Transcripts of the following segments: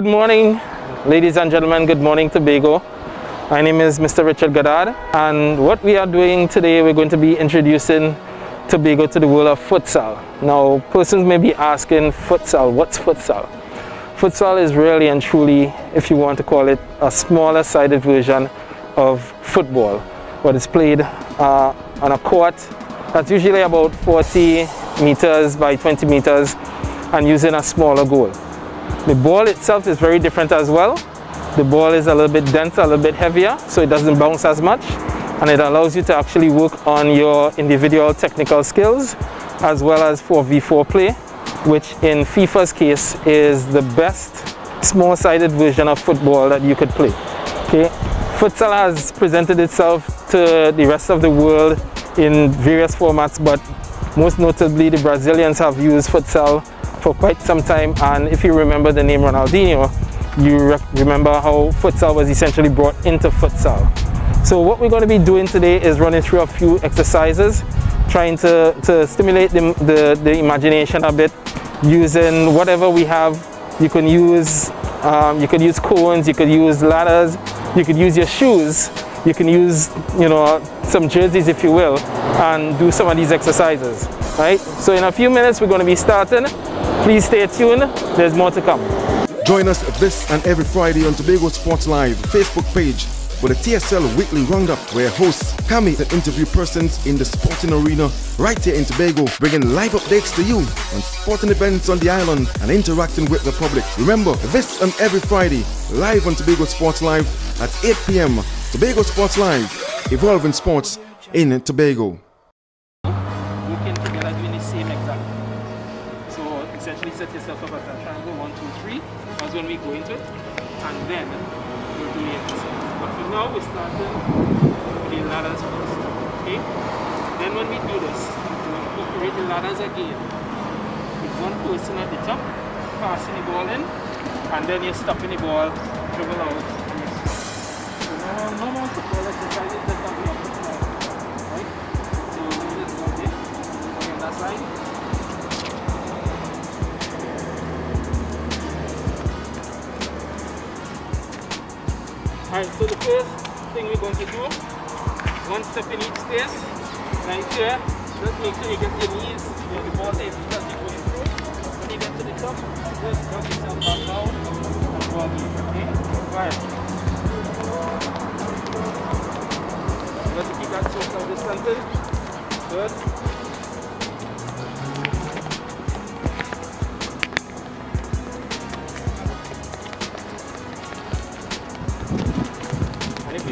Good morning, ladies and gentlemen. Good morning, Tobago. My name is Mr. Richard Goddard, and what we are doing today, we're going to be introducing Tobago to the world of futsal. Now, persons may be asking, futsal, what's futsal? Futsal is really and truly, if you want to call it, a smaller sided version of football, but it's played on a court that's usually about 40 meters by 20 meters and using a smaller goal. The ball itself is very different as well. The ball is a little bit denser, a little bit heavier, so it doesn't bounce as much, and it allows you to actually work on your individual technical skills as well as 4v4 play, which in FIFA's case is the best small-sided version of football that you could play. Okay? Futsal has presented itself to the rest of the world in various formats, but most notably the Brazilians have used futsal for quite some time, and if you remember the name Ronaldinho, you remember how futsal was essentially brought into futsal. So what we're going to be doing today is running through a few exercises, trying to stimulate the imagination a bit, using whatever we have. You can use cones, you could use ladders, you could use your shoes, you can use some jerseys if you will, and do some of these exercises. Right? So in a few minutes we're going to be starting. Please stay tuned, there's more to come. Join us this and every Friday on Tobago Sports Live Facebook page with a TSL weekly roundup where hosts come and interview persons in the sporting arena right here in Tobago, bringing live updates to you on sporting events on the island and interacting with the public. Remember, this and every Friday, live on Tobago Sports Live at 8 p.m. Tobago Sports Live, evolving sports in Tobago. Working together doing the same exact. So essentially set yourself up as a triangle, 1, 2, 3. That's when we go into it, and then we'll do the exercise. But for now, we're starting with the ladders first. Okay? Then when we do this, we'll incorporate the ladders again. With one person at the top, passing the ball in, and then you're stopping the ball, dribble out. So normal football exercises does not be a football. Right? So we'll just go there. Okay, on that side. Alright, so the first thing we're going to do, one step in each space, right here, just make sure you get your knees, the ball there, because you're going through. When you get to the top, just drop yourself back down and ball in, okay? Right. Just keep that social distancing. Good.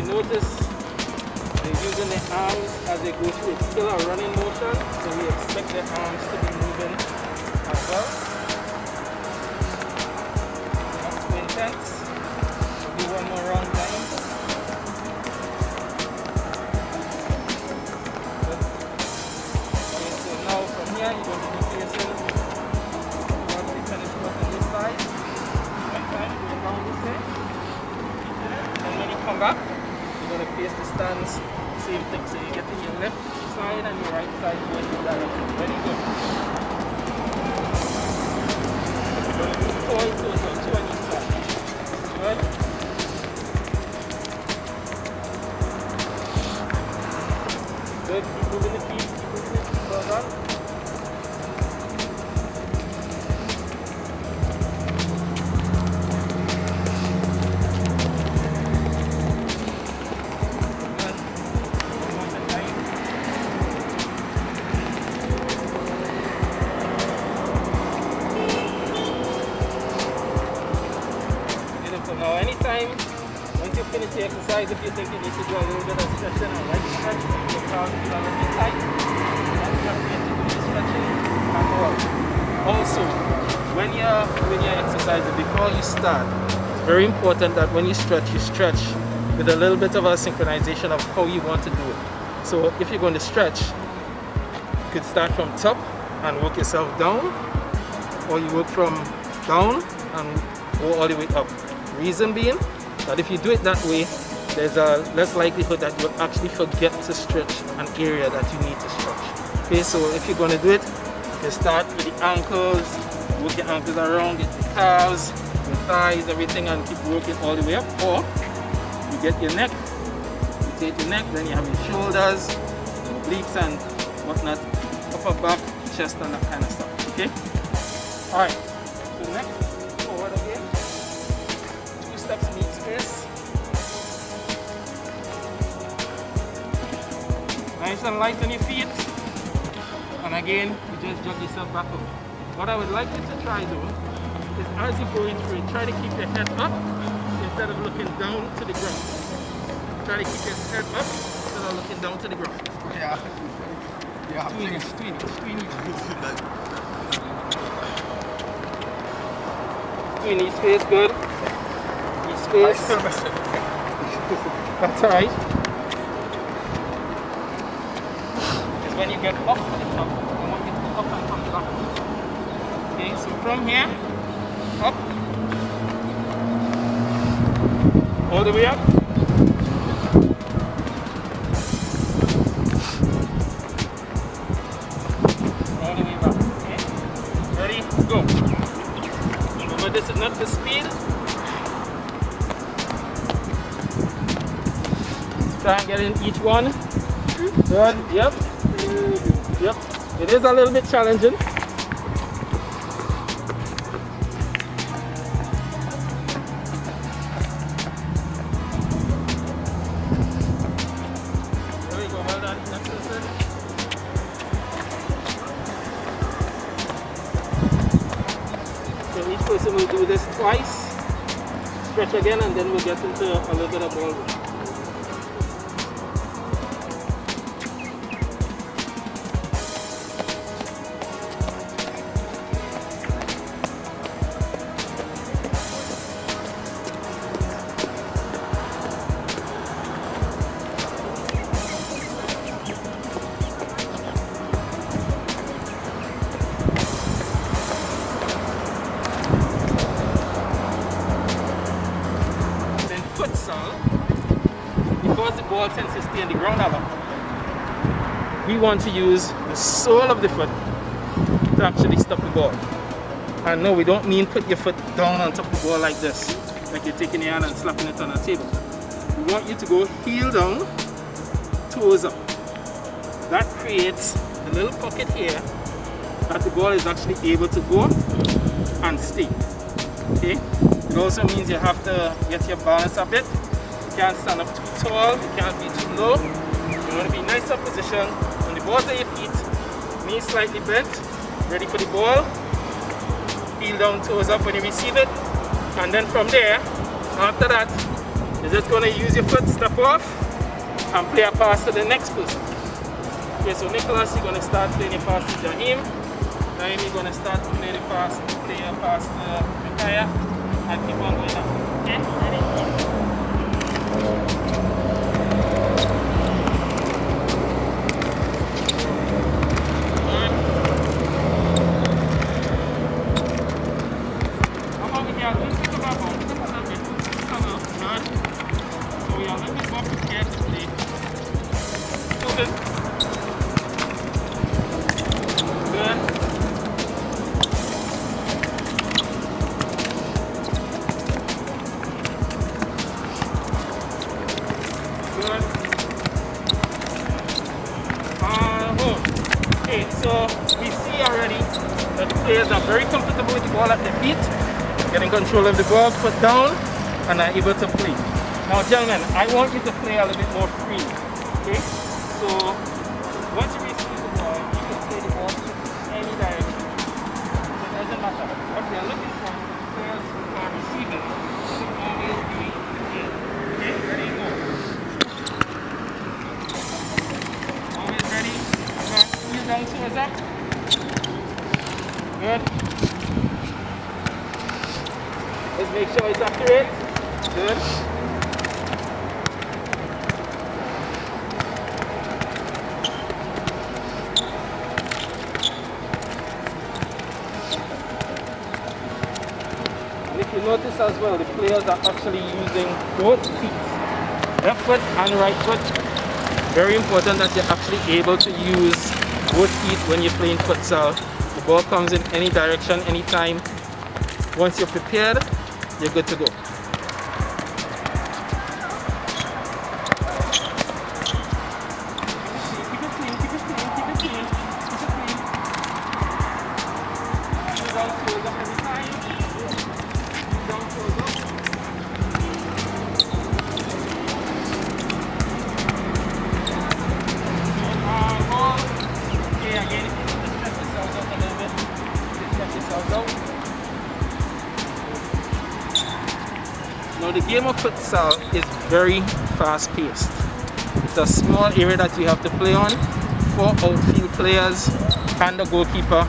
Notice they're using their arms as they go through. It's still a running motion, so we expect their arms to be moving as well. Not too intense. We'll do one more round time. Good. Okay, so now from here you're going to be facing towards the tennis court on this side. One time, going down this way. And when you come back, you're going to face the stands, same thing. So you get in your left side and your right side going in that direction. Very good. You're going to move forward so two on each side. Good. Good. Keep moving the feet. Keep moving the feet. Well done. Now anytime, once you finish the exercise, if you think you need to do a little bit of stretching or light stretch, your calves feel a little bit tight, that's your way to do the stretching and all. Also, when you're doing your exercises, before you start, it's very important that when you stretch with a little bit of a synchronization of how you want to do it. So if you're going to stretch, you could start from top and work yourself down, or you work from down and go all the way up. Reason being that if you do it that way, there's a less likelihood that you'll actually forget to stretch an area that you need to stretch. Okay, so if you're going to do it, you start with the ankles, work your ankles around, get the calves, your thighs, everything, and keep working all the way up. Or you get your neck, you take your neck, then you have your shoulders, obliques and whatnot, upper back, chest and that kind of stuff, okay? Alright, so next, forward again, 2 steps in each space. Nice and light on your feet, and again, you just jog yourself back up. What I would like you to try though, is as you're going through it, try to keep your head up instead of looking down to the ground. Try to keep your head up instead of looking down to the ground. Yeah. Yeah. Two in each face, good. Each face. That's alright. When you get up to the top, I want you to go up and come back. Okay, so from here, up, all the way up. All the way back, okay? Ready, go. Remember, this is not the speed. Try and get in each one. Good, yep. Yep, it is a little bit challenging. There we go, well done. Next person. So each person will do this twice. Stretch again, and then we'll get into a little bit of ball work. Futsal, because the ball tends to stay in the ground a lot, we want to use the sole of the foot to actually stop the ball. And no, we don't mean put your foot down on top of the ball like this, like you're taking your hand and slapping it on a table. We want you to go heel down, toes up. That creates a little pocket here that the ball is actually able to go and stay. Okay? It also means you have to get your balance a bit. You can't stand up too tall, you can't be too low. You want to be nice up position on the balls of your feet, knees slightly bent, ready for the ball. Heel down, toes up when you receive it. And then from there, after that, you're just going to use your foot, step off, and play a pass to the next person. Okay, so Nicholas, you're going to start playing a pass to Jaheim. Jaheim, you're going to start playing a pass to Mikaya. And keep on going up. Okay, ready? Good. How about we get a little bit of a ball? Just a little bit. Good. So we are a little bit more prepared to play. Open. Good. Okay, so we see already that the players are very comfortable with the ball at their feet, getting control of the ball, foot down, and are able to play. Now gentlemen, I want you to play a little bit more free. Okay? So once you receive the ball, you can play the ball in any direction. It doesn't matter. What we are looking for is the players who are receiving to always be here. Okay, ready, go. Always ready. Heel down, toes up. Good. Let's make sure it's accurate. Good. And if you notice as well, the players are actually using both feet, left foot and right foot. Very important that you're actually able to use both feet when you're playing futsal. The ball comes in any direction, anytime. Once you're prepared, you're good to go. Now the game of futsal is very fast paced. It's a small area that you have to play on. 4 outfield players and the goalkeeper.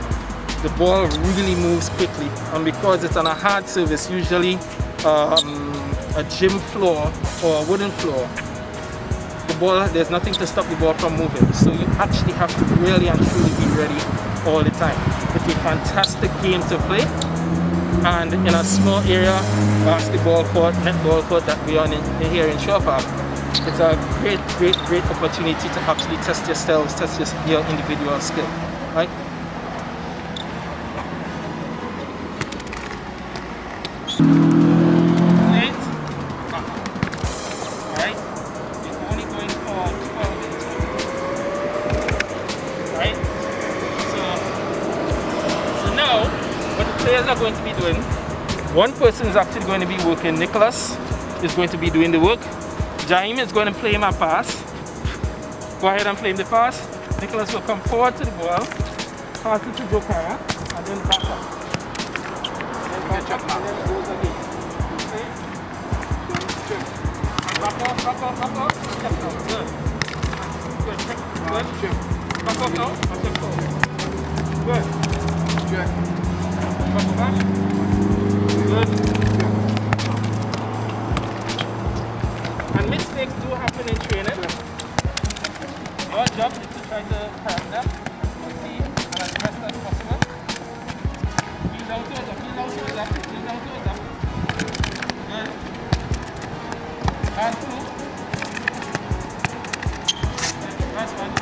The ball really moves quickly, and because it's on a hard surface, usually a gym floor or a wooden floor, the ball, there's nothing to stop the ball from moving. So you actually have to really and truly be ready all the time. It's a fantastic game to play. And in a small area, basketball court, netball court that we are in here in Shore Park, it's a great opportunity to actually test yourselves, test your individual skill, right? Right? You're only going for 12 inches. Right? So now, what the players are going to be doing, one person is actually going to be working. Nicholas is going to be doing the work. Jaime is going to play him a pass. Go ahead and play him the pass. Nicholas will come forward to the ball, pass it to Jokara, and then back up. Then back up, and then it goes again. Okay? And back up. Check out. Good. Good. Check. Good. Back up now, and check out. Good. Check. Back. Good. And mistakes do happen in training. Our job is to try to correct them and as best as possible. Feel down toes up. Good. And 2. Last one.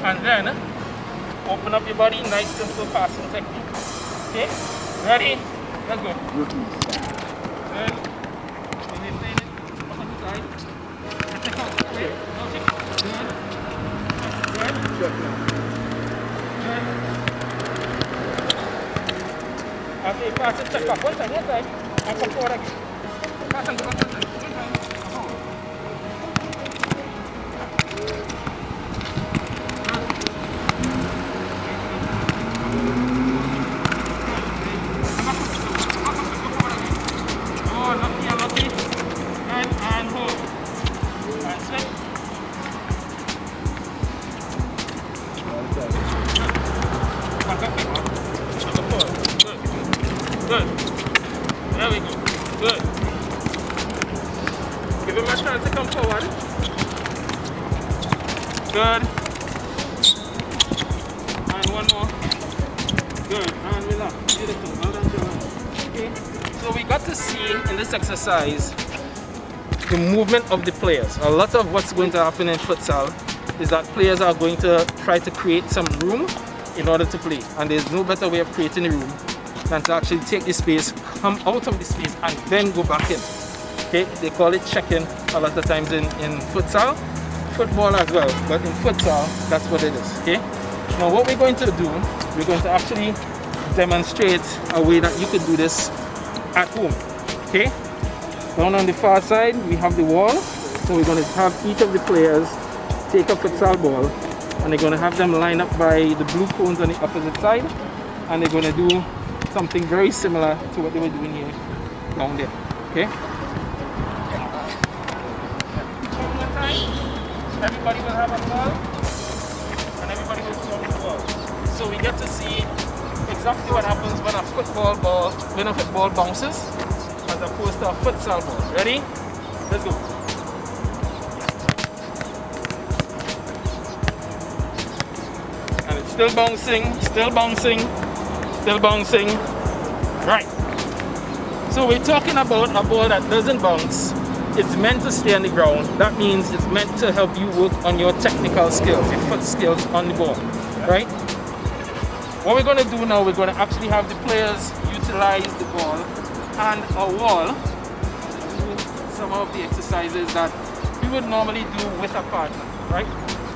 And then open up your body, nice simple passing technique. Okay? Ready? Let's go. Good. Maintain it. Up on the side. And check out. Wait. No check. Good. Good. Okay, pass it, check up. One time. And come forward again. Pass and go back. One time. Good. There we go. Good. Give him a chance to come forward. Good. And one more. Good. And relax. Beautiful. Well done, John. Okay. So we got to see in this exercise the movement of the players. A lot of what's going to happen in futsal is that players are going to try to create some room in order to play. And there's no better way of creating a room than to actually take the space, come out of the space, and then go back in. Okay, they call it check-in a lot of times in futsal, football as well, but in futsal, that's what it is. Okay, now what we're going to do, we're going to actually demonstrate a way that you could do this at home. Okay, down on the far side, we have the wall, so we're going to have each of the players take a futsal ball, and they're going to have them line up by the blue cones on the opposite side, and they're going to do something very similar to what they were doing here down there. Okay, time, everybody will have a ball and everybody will throw the ball. So we get to see exactly what happens when a football bounces as opposed to a futsal ball. Ready? Let's go. And it's still bouncing, still bouncing, still bouncing. Right. So we're talking about a ball that doesn't bounce. It's meant to stay on the ground. That means it's meant to help you work on your technical skills, your foot skills on the ball, right? What we're going to do now, we're going to actually have the players utilize the ball and a wall to do some of the exercises that we would normally do with a partner, right?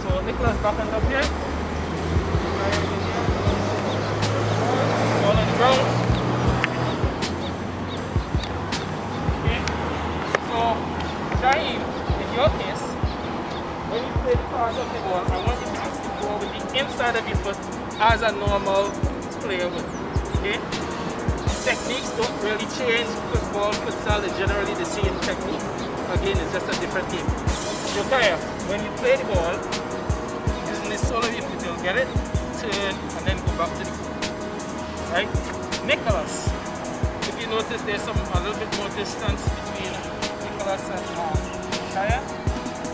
So Nicholas, back and up here. Ball on the ground. Jaheim, in your case, when you play the pass of the ball, I want you to actually go with the inside of your foot as a normal player would. Okay? Techniques don't really change. Football, futsal is generally the same technique. Again, it's just a different game. Jokaya, when you play the ball, using the sole of your foot, you'll get it, turn, and then go back to the foot. Right? Nicholas, if you notice, there's a little bit more distance between Nicholas and Shaya, in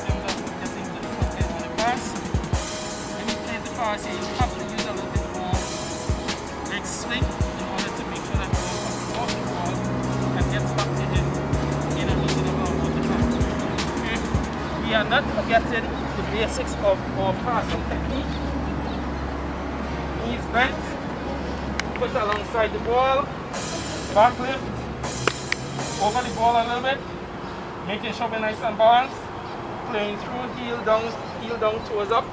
terms of getting to the foot on the pass. When you play the pass, you have to use a little bit more leg swing in order to make sure that the ball comes off the ball and gets back to him in a reasonable amount of time. Okay? We are not forgetting the basics of our passing technique. Knees bent, foot alongside the ball, back lift, over the ball a little bit, making sure we're nice and balanced, playing through heel down, toes up.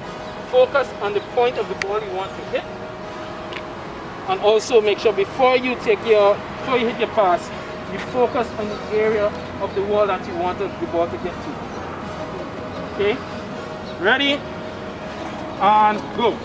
Focus on the point of the ball you want to hit, and also make sure before you hit your pass, you focus on the area of the wall that you want the ball to get to. Okay, ready, and go.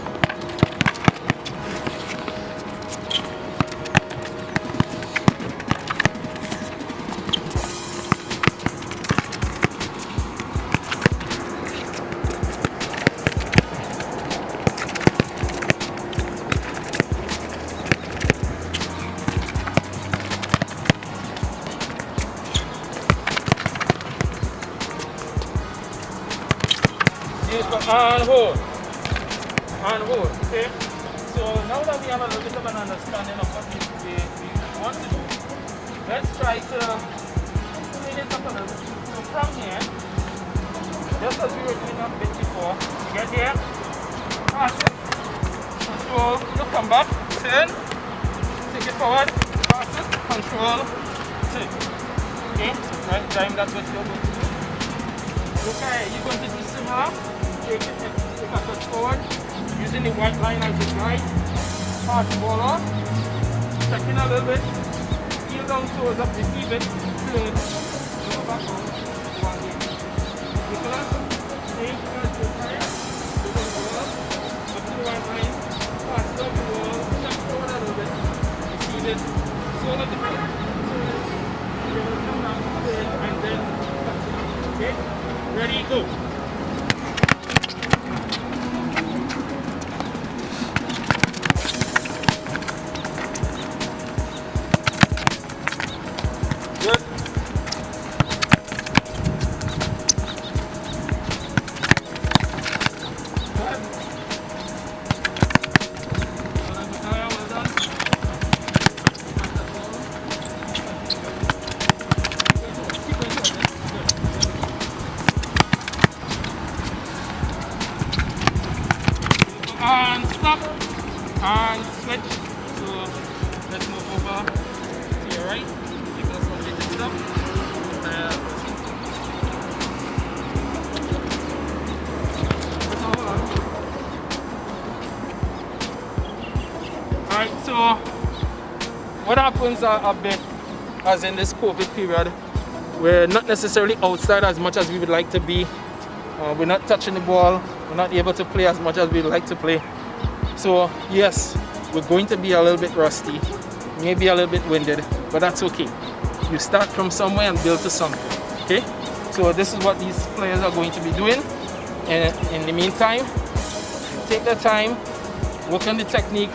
And hold, okay? So now that we have a little bit of an understanding of what we want to do, let's try to clean it up a little bit. So from here, just as we were doing a bit before, get here, pass it, control, look, come back, turn, take it forward, pass it, control, turn. Okay, so right time, that's what you're going to do. Okay, you're going to do similar. Take a touch forward, using the white line as your guide, pass the ball on, check in a little bit, heel down, toes up, receive it, turn, go back on, one game. Nicholas, take first to the side, go to the ball, up to the white line, pass it up the ball, check forward a little bit, receive it, sole of the foot, turn, come down, turn, and then touch it. Okay? Ready, go. And stop and switch. So let's move over to your right. Take us on the stop. Alright, so what happens a bit as in this COVID period, we're not necessarily outside as much as we would like to be. We're not touching the ball. We're not able to play as much as we'd like to play. So yes, we're going to be a little bit rusty, maybe a little bit winded, but that's okay. You start from somewhere and build to something, okay? So So this is what these players are going to be doing. And in the meantime, take their time, work on the technique,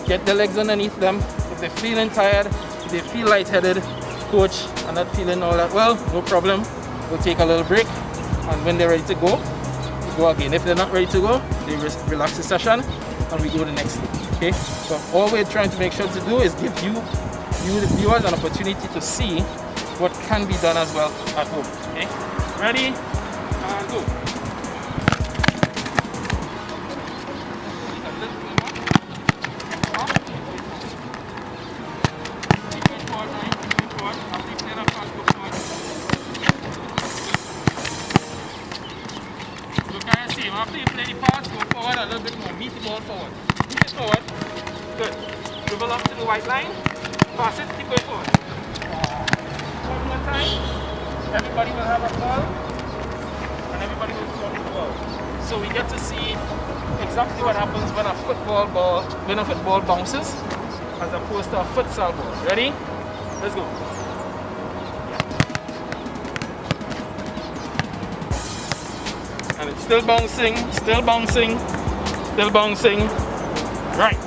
get their legs underneath them. If they're feeling tired, if they feel lightheaded, coach are not feeling all that well, no problem. We'll take a little break, and when they're ready to go, we go again. If they're not ready to go, they relax the session, and we go the next day. Okay? So all we're trying to make sure to do is give you the viewers an opportunity to see what can be done as well at home. Okay? Ready? And go. After you play the pass, go forward a little bit more. Meet the ball forward. Meet it forward. Good. Dribble up to the white line. Pass it. Keep going forward. One more time. Everybody will have a ball. And everybody will come with the ball. So we get to see exactly what happens when a football bounces as opposed to a futsal ball. Ready? Let's go. And it's still bouncing, still bouncing, still bouncing. Right.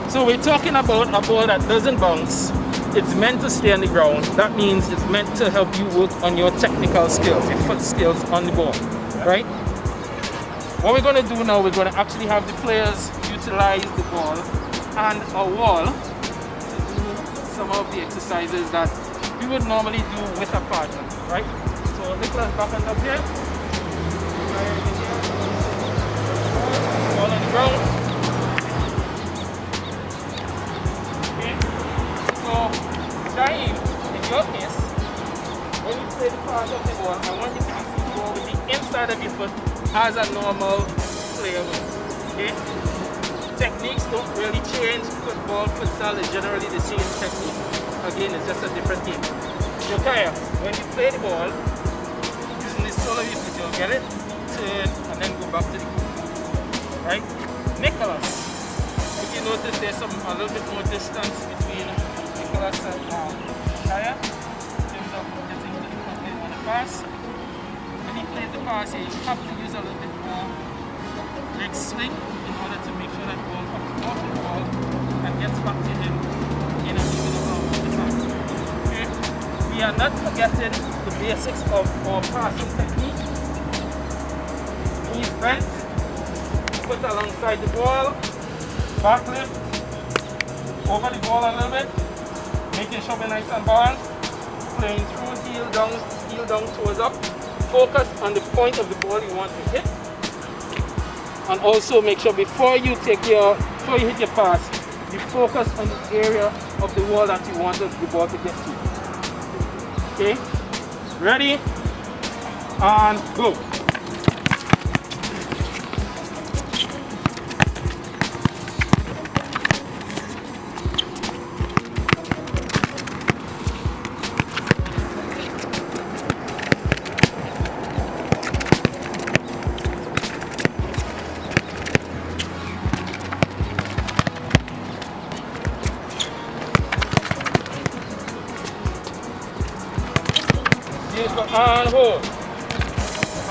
So we're talking about a ball that doesn't bounce. It's meant to stay on the ground. That means it's meant to help you work on your technical skills, your foot skills on the ball. Right? What we're going to do now, we're going to actually have the players utilize the ball and a wall to do some of the exercises that we would normally do with a partner. Right? So Nicholas back on top here. Ball on the ground. Okay. So, Jaheem, in your case, when you play the pass of the ball, I want you to see the ball with the inside of your foot as a normal player would. Okay? Techniques don't really change. Football, futsal is generally the same technique. Again, it's just a different game. Jokaya, when you play the ball, using the sole of your foot, you'll get it. Turn and then go back to the goal. Right? Nicholas, if you notice there's a little bit more distance between Nicholas and Kaya in terms of getting to the front end on the pass. When he plays the pass here, you have to use a little bit more leg swing in order to make sure that the ball comes off the ball and gets back to him in an even amount of time. Okay? We are not forgetting the basics of our passing technique. Knees bent, foot alongside the ball, back lift, over the ball a little bit, making sure we're nice and balanced, playing through heel down, toes up, focus on the point of the ball you want to hit, and also make sure before you hit your pass, you focus on the area of the wall that you want the ball to get to. Okay? Ready? And go.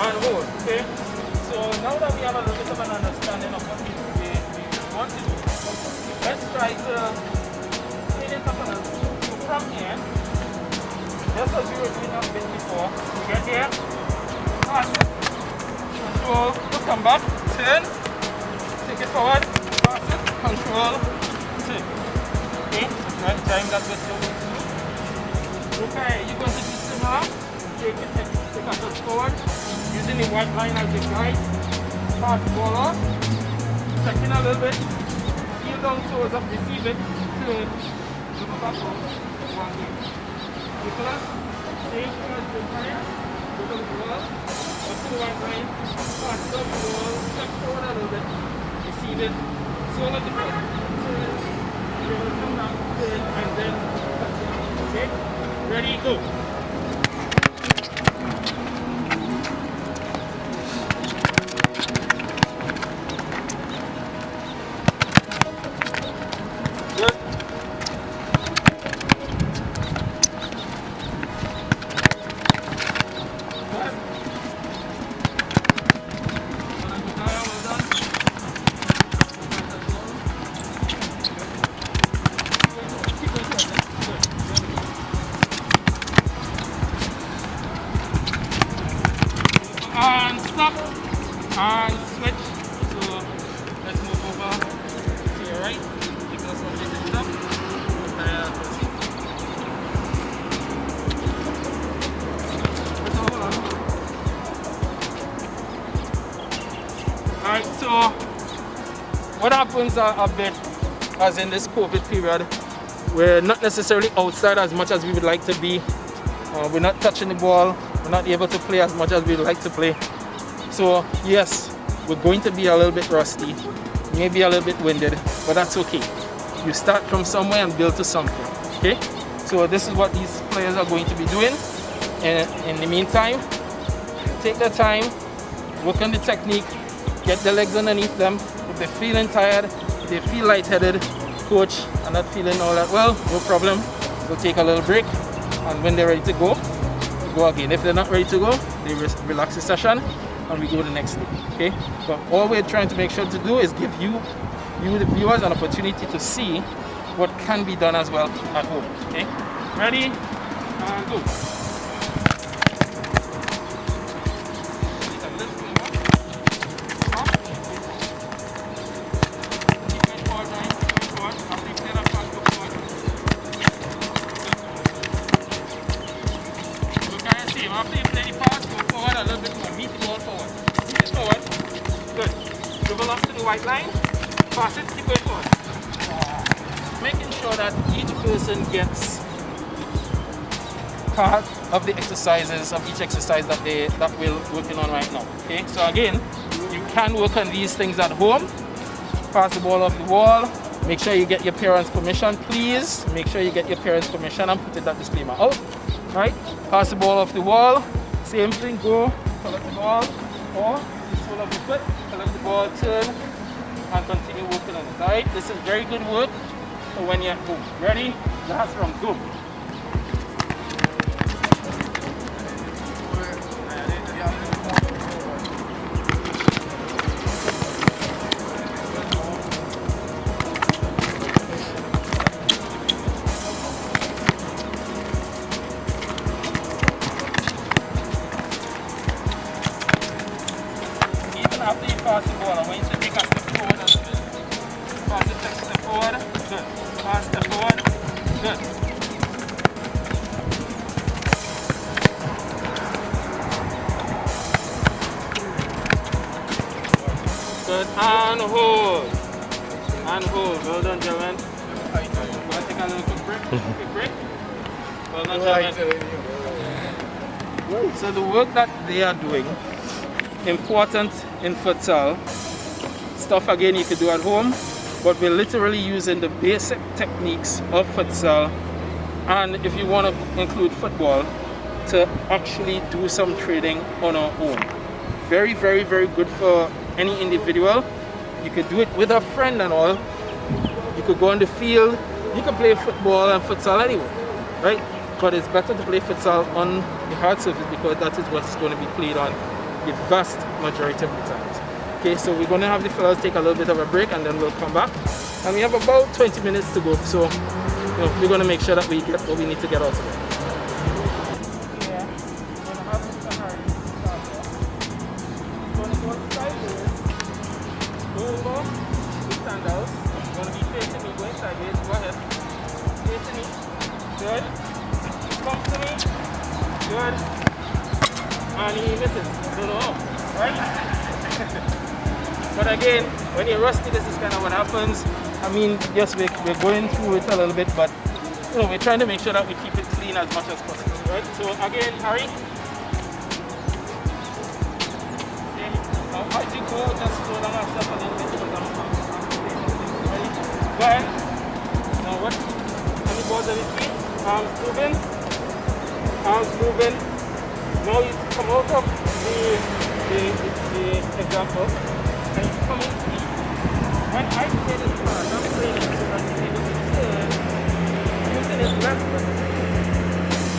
And hold, okay? So now that we have a little bit of an understanding of what we want to do, let's try to clean it up a little. So from here, just as we were doing a bit before, we get here, pass it, control, come back, turn, take it forward, pass it, control, turn. Okay, right time that we're still going to do. Okay, you're going to do similar. Take a touch forward, using the white line as the guide, pass the ball off, second a little bit, heel down toes up, receive it, turn, dribble back out, one game. Nicholas, same thing as the time, dribble the ball, up to the white line, pass it up the ball, step forward a little bit, receive it, sole of the foot, turn, dribble, come down, turn, and then touch it. Okay? Ready, go. and switch. So let's move over to your right. Take us one bit up. Alright, so what happens a bit as in this COVID period, we're not necessarily outside as much as we would like to be. We're not touching the ball, we're not able to play as much as we'd like to play. So yes, we're going to be a little bit rusty, maybe a little bit winded, but that's okay. You start from somewhere and build to something, okay? So this is what these players are going to be doing. And in the meantime, take their time, work on the technique, get the legs underneath them. If they're feeling tired, if they feel lightheaded, coach are not feeling all that well, no problem. We'll take a little break, and when they're ready to go, we go again. If they're not ready to go, they relax the session and we go the next day, okay? But all we're trying to make sure to do is give you the viewers an opportunity to see what can be done as well at home, okay? Ready, and go. After you play the pass, go forward a little bit more. Meet the ball forward. Keep it forward. Good. Dribble up to the white line. Pass it. Keep going forward. Making sure that each person gets part of the exercises of each exercise that we're working on right now. Okay. So again, you can work on these things at home. Pass the ball off the wall. Make sure you get your parents' permission, please. Make sure you get your parents' permission and put that disclaimer out. Right? Pass the ball off the wall. Same thing, go, collect the ball, or the sole of the foot, collect the ball, turn, and continue working on it. Alright? This is very good work for when you're at home. Ready? Last round, go. After you pass the ball, I want you to take a step forward a little bit. Pass it, take a step forward, good. Pass step forward, good. Good, and hold. And hold, well done, gentlemen. Want to take a little quick break? Quick break? Well done, gentlemen. So the work that they are doing, important in futsal. Stuff again you could do at home, but we're literally using the basic techniques of futsal, and if you want to include football, to actually do some training on our own. Very, very, very good for any individual. You could do it with a friend and all. You could go on the field. You can play football and futsal anyway, right? But it's better to play futsal on the hard surface because that is what's going to be played on the vast majority of the times. Okay, so we're going to have the fellas take a little bit of a break and then we'll come back. And we have about 20 minutes to go, so we're going to make sure that we get what we need to get out of it. Yeah, we're going to have Mr. Harry start there. We're going to go sideways, go over, we stand out. We're going to be facing me, going sideways, go ahead. Facing me, good. Comes to me, good. And he misses. Don't know, right? But again, when you're rusty, this is kind of what happens. I mean, yes, we're going through it a little bit, but we're trying to make sure that we keep it clean as much as possible, right? So again, Harry. Okay. Now as you go, just slow down yourself a little bit because I'm ready. Go ahead. Now what? Any balls on his feet? Arms moving. Arms moving. Now you come out of the example and you come in to me. When I play this part, I'm playing it so that he's able to turn using his left foot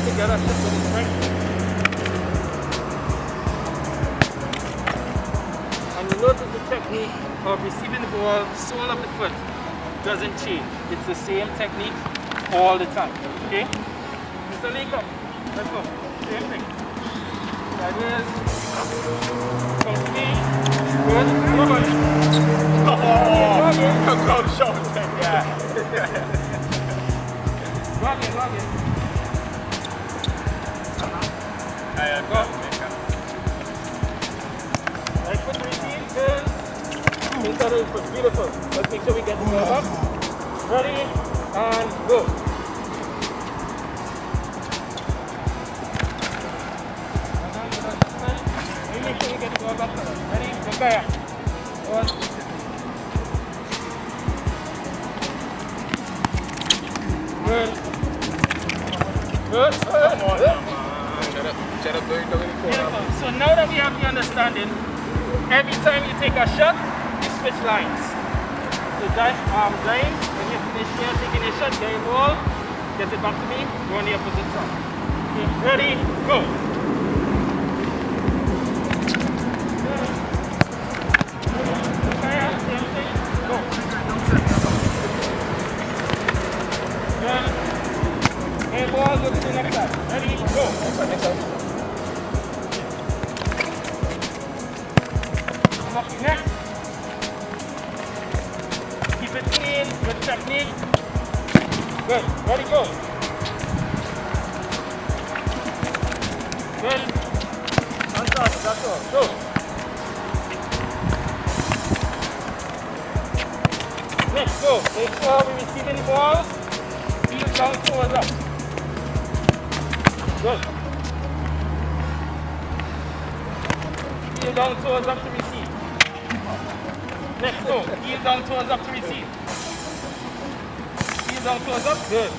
to get a step with his right foot. And you notice the technique of receiving the ball, sole of the foot doesn't change. It's the same technique all the time. Okay? Mr. Lee, come. Let's go. Same thing. Sideways, come to me, Good. Come on. Oh, crowd shouting, yeah. Log in. Go. Right foot to receive. Good. Inside of the foot. Beautiful. Let's make sure we get the ball up. Ready, and go. Make sure we get the ball back. Ready, go back. One. Good. Come on, man. Shut up, doing the corner. Beautiful. So now that we have the understanding, every time you take a shot, you switch lines. So drive, when you finish here, taking a shot, get your ball, get it back to me, go on the opposite side. Okay, ready, go. Go. Good. Hey, ball, go to the next side. Ready, go. Next side. Come up next. Keep it clean, good technique. Good, ready, go. Good. On top, that's all. Go. Next, go. Make sure we're receiving the balls. Heel down, toes up. Good. Heel down, toes up to receive. Next, go. Heel down, toes up to receive. Heel down, toes up. Good.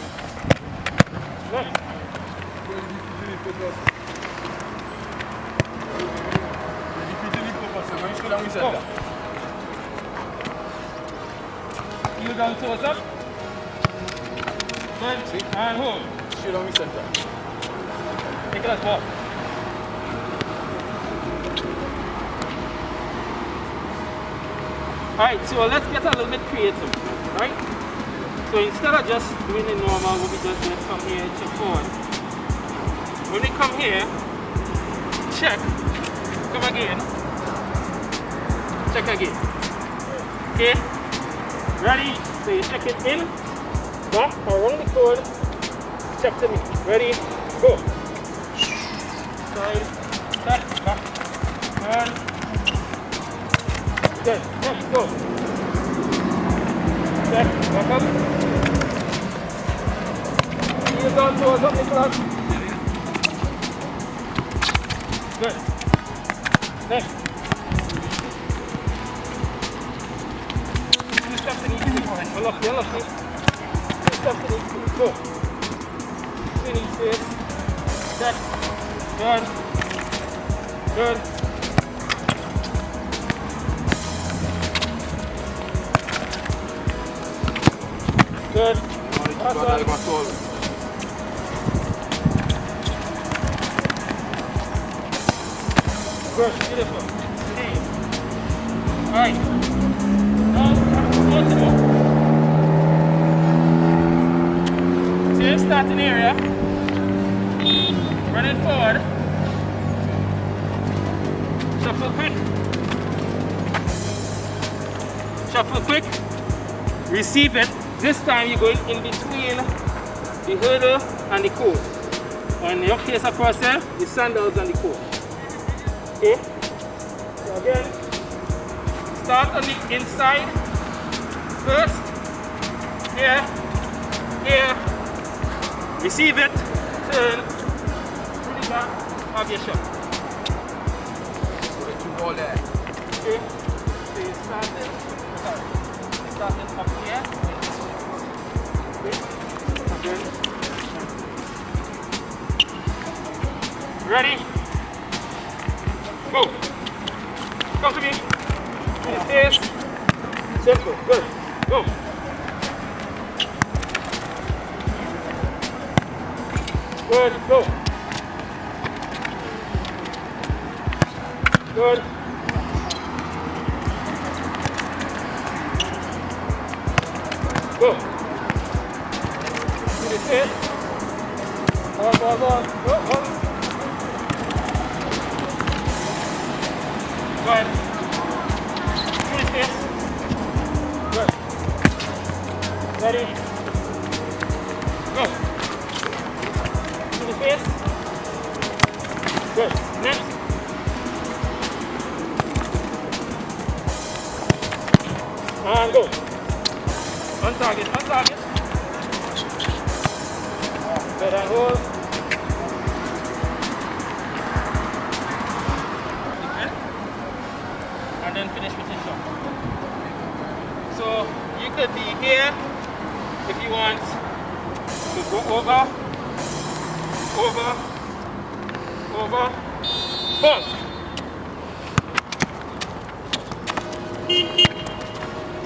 Next. Go. Heel down, toes up. Good. And hold. Shoot on me center. Take it as ball. Alright, so let's get a little bit creative, right? So instead of just doing the normal, what we just did, come here, check forward. When we come here, check, come again, check again. Okay? Ready? So you check it in, back, around the cord, check to me. Ready? Go. Side, back, turn. Good. Next, go. Check, back up. Heel down, toes up, Nicholas. Good. Next. Two steps in each space. Unlock me. Two steps in each space. Go. Two in each space. Check. Good. Good. Good, beautiful. Okay. Alright. Now, go to go. Same starting area. Running forward. Shuffle quick. Receive it. This time you're going in between the hurdle and the core. On your case across there, the sandals and the core. Okay? So again, start on the inside. First, here. Receive it, turn, through the back of your shot. All there. Okay? So you started up here. Okay? Again. Ready? Go. Come to me. Pace. Simple. Good. Go. Good. Go. Good. Go. Do the hit. Ball. Go. Good. Good. Next. And go. On target, on target. Good and hold. And then finish with your shot. So you could be here if you want to go over, ball.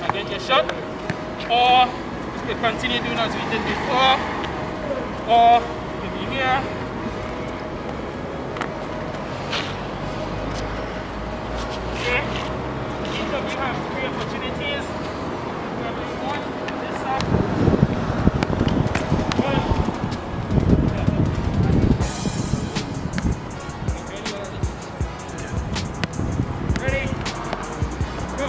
And get your shot. Or you can continue doing as we did before. Or you could be here. Okay. Each of you have 3 opportunities. Whoever you want. This side. 1. Ready? Go.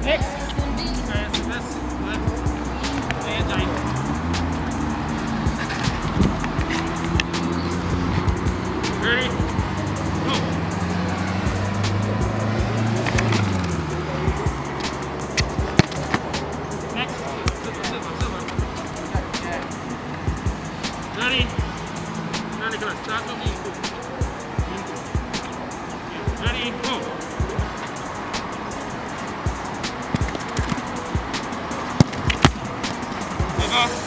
Next. Okay, so this. Play it tight. Ready? Go. Next. Silver. Ready? Ready, go. Start from into. Ready? Go.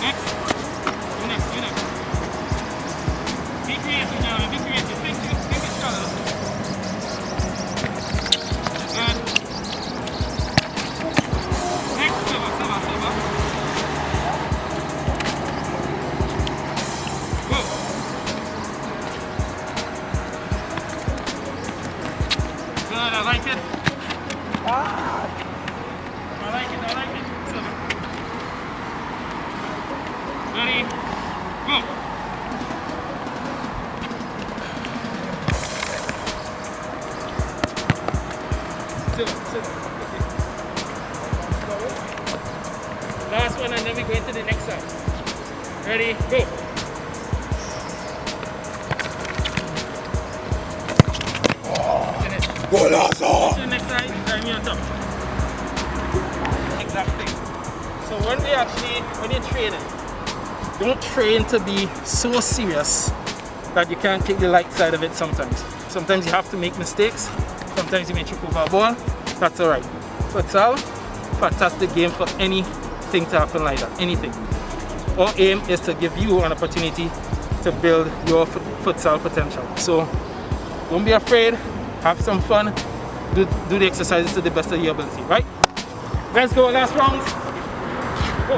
Next. You next. Be creative, gentlemen. Be creative. Think it's colors. Good. Next. Silver. Go. Good. I like it. I like it. Silver. Ready? Go! Silver. Last one and then we go into the next side. Ready? Go! Finish. Golazo! To the next side, try me on top. Exact thing. So when you're training, don't train to be so serious that you can't take the light side of it sometimes. Sometimes you have to make mistakes. Sometimes you may trip over a ball. That's alright. Futsal, fantastic game for anything to happen like that. Anything. Our aim is to give you an opportunity to build your futsal potential. So don't be afraid. Have some fun. Do the exercises to the best of your ability, right? Let's go, last round. Go.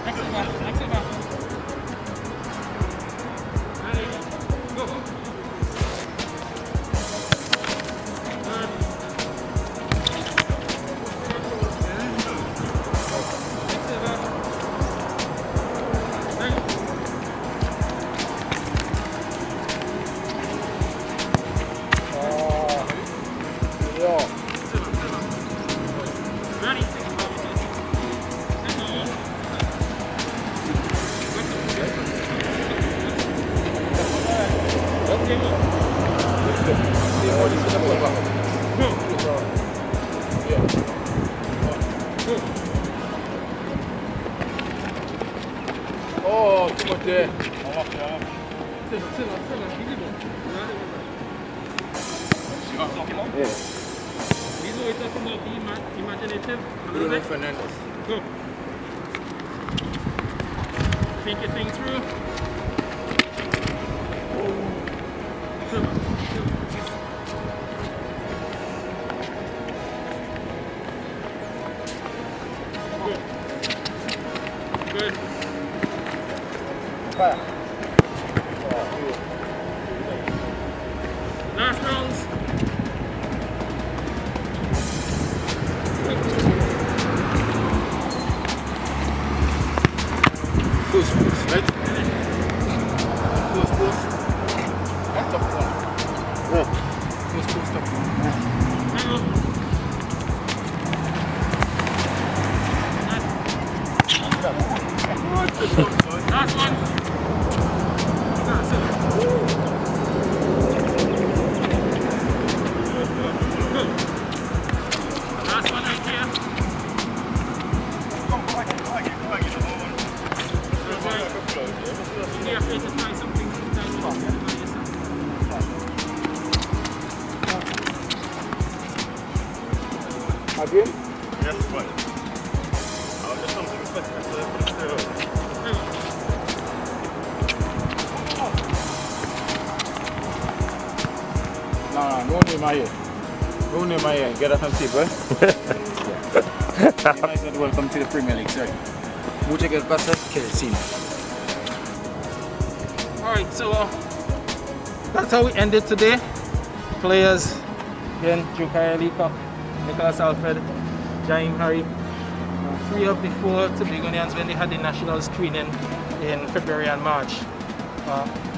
Next over. Ready? Go. Good. Next over. Ready? Ready? Oh, too much there. These are we talking about, be imaginative. A little bit. Fernandez. Go. Think your thing through. Silver. Good. Good. Fire. Last rounds. Close, right? Close. And top one. Yeah. Close, top one. Last one. That's it. Good. Last one right here. Be afraid to try something sometimes. Again? Yes, but I'll just something specific for the steroids. No name my head. No name my head. Get us some tip, You might as well welcome to the Premier League, sir. Muchas gracias, Kelsey. Alright, so that's how we ended today. Players, again, Jukaya Leacock, Nicholas Alfred, Jaime Harry, 3 of the 4 Tobagonians when they had the national screening in February and March.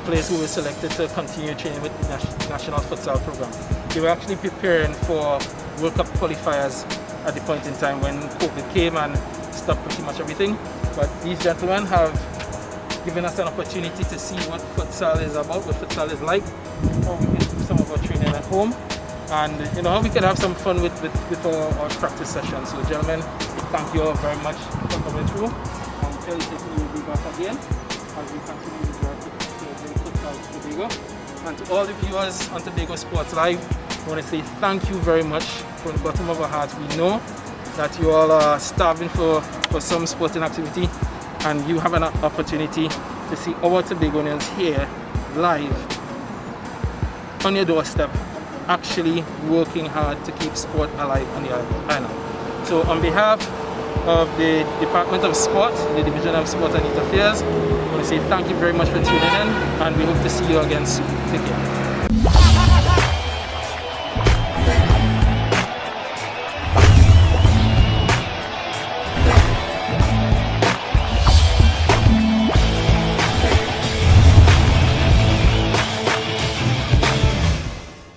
Players who were selected to continue training with the national futsal program. They were actually preparing for World Cup qualifiers at the point in time when COVID came and stopped pretty much everything. But these gentlemen have given us an opportunity to see what futsal is about, what futsal is like, how we can do some of our training at home, and how we can have some fun with our practice sessions. So gentlemen, thank you all very much for coming through. And Kelly says we will be back again as we continue to work with futsal to Tobago. And to all the viewers on Tobago Sports Live, I want to say thank you very much from the bottom of our hearts. We know that you all are starving for some sporting activity, and you have an opportunity to see our Tobagonians here live on your doorstep, actually working hard to keep sport alive on the island. So on behalf of the Department of Sport, the Division of Sport and Youth Affairs, I want to say thank you very much for tuning in, and we hope to see you again soon. Take care.